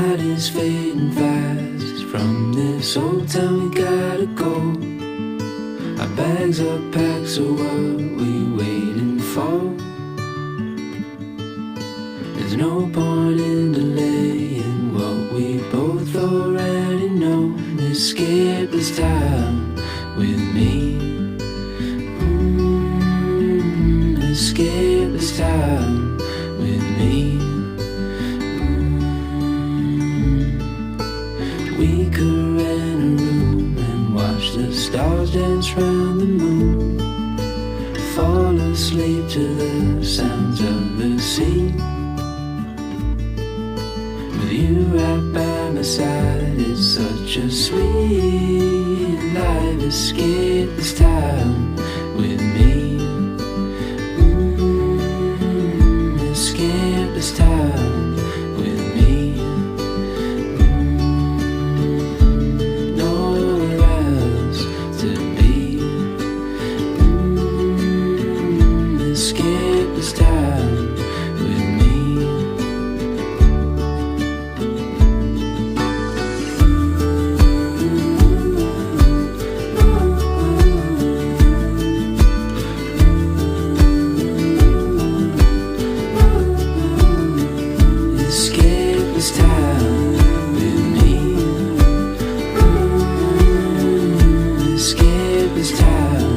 light is fading fast. From this old town we gotta go. Our bags are packed, so what we waiting for? There's no point in delaying what we both already know. Escape this time with me. Escape this time with me. We could rent a room and watch the stars dance round the moon. Fall asleep to the sounds of the sea. With you right by my side, it's such a sweet life. Escape this time with me. Escape this time with me. Nowhere else to be. Escape this time with me. Escape this time with me. Escape this time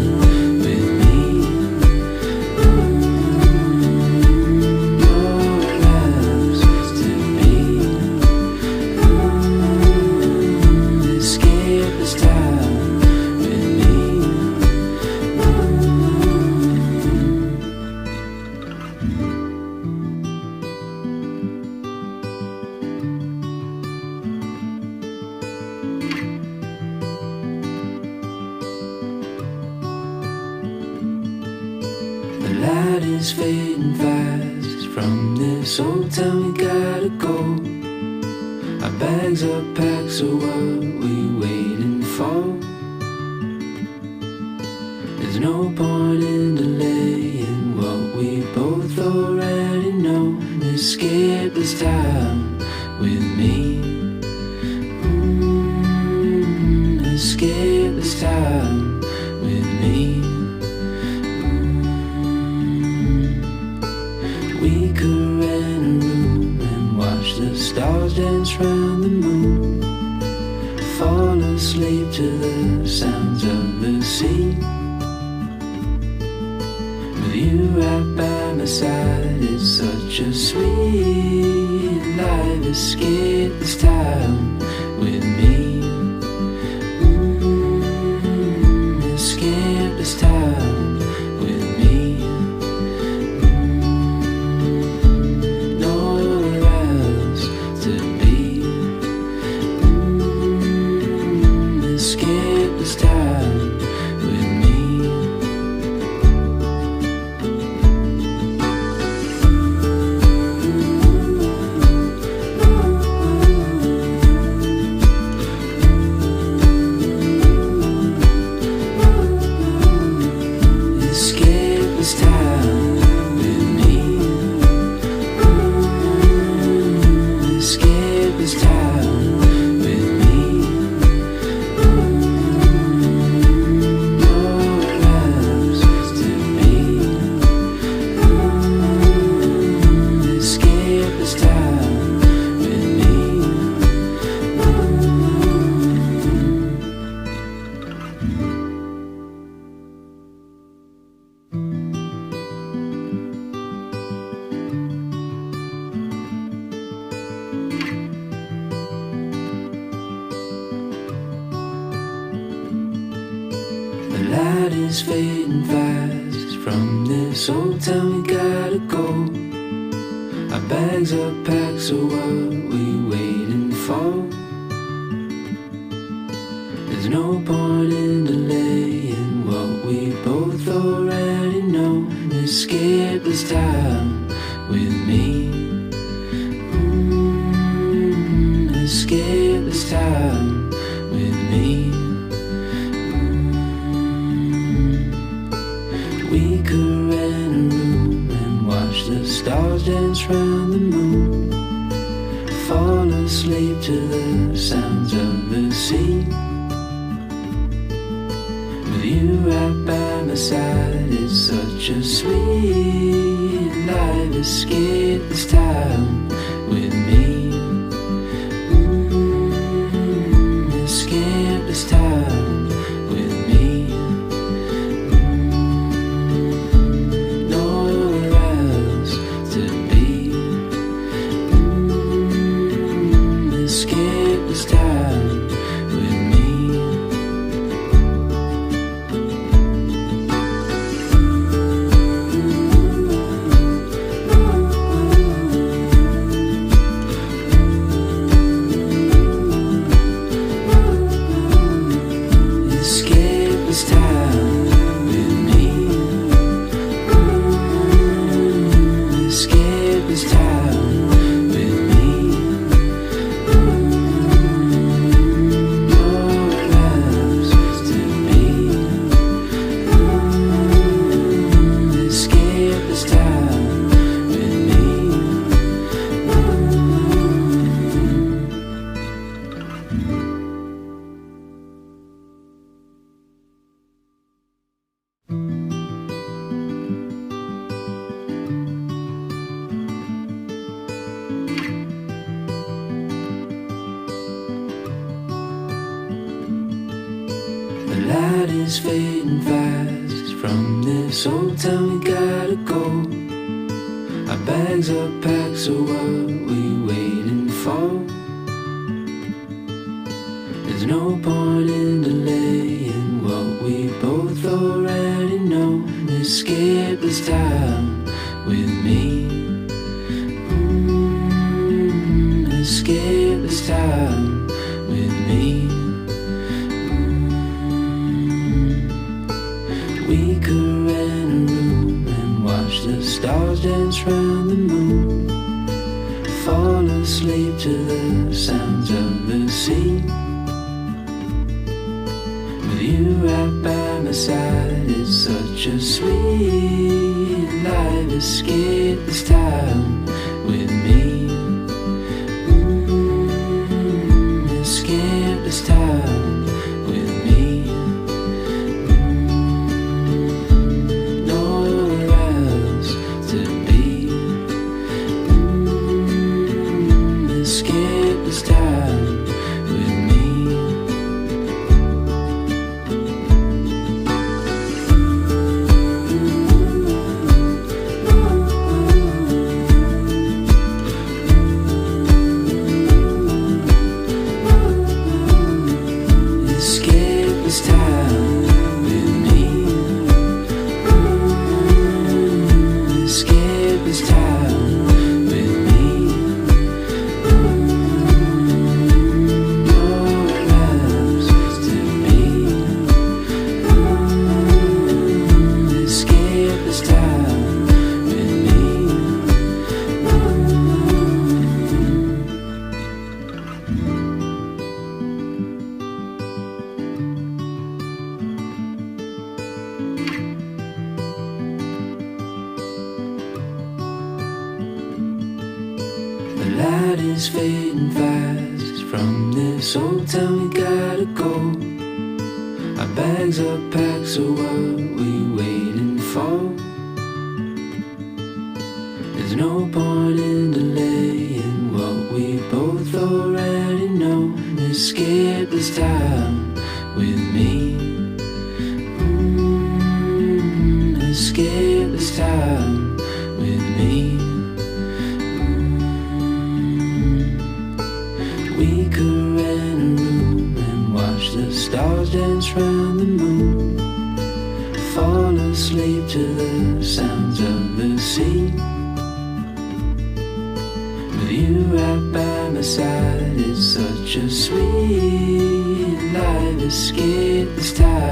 with me. Nowhere else to be. Escape this time with me. The light is fading fast. From this old town we gotta go. Our bags are packed, so what we waiting for? There's no point in delaying what we both already know. Escape this time with me. Escape this time with me. We could rent a room and watch the stars dance round the moon. Fall asleep to the sounds of the sea. With you right by my side, it's such a sweet life. Escape this time with me. Escape this time with me. Nowhere else to be. Escape this time with me. Escape this time with me. Escape this time with me. Nowhere else to be. Escape this time with me. The light is fading fast. From this old town we gotta go. Our bags are packed, so what we waiting for? There's no point in delaying what we both already know. Escape this time with me. Escape this time with me. We could rent a room and watch the stars dance round the moon. Fall asleep to the sounds of the sea. With you right by my side, it's such a sweet life. Escape this time with me. Escape this time with me. Nowhere else to be. Escape this time with me. Escape this time with me. Escape this time with me. Nowhere else to be. Escape this time with me. The light is fading fast. From this old town we gotta go. Our bags are packed, so what we waiting for? There's no point in delaying what we both already know. Escape this time with me. Escape this time with me. We could rent a room and watch the stars dance round the moon. Fall asleep to the sounds of the sea. With you right by my side, it's such a sweet life. Escape this time with me. Escape this time with me. Nowhere else to be. Escape this time with me. Escape this time with me. Escape this time with me. Nowhere else to be. Escape this time with me. The light is fading fast. From this old town we gotta go. Our bags are packed, so what we waiting for? There's no point in delaying what we both already know. Escape this time with me. Escape this time with me. We could rent a room and watch the stars dance round the moon. Fall asleep to the sounds of the sea. With you right by my side, it's such a sweet life. Escape this time.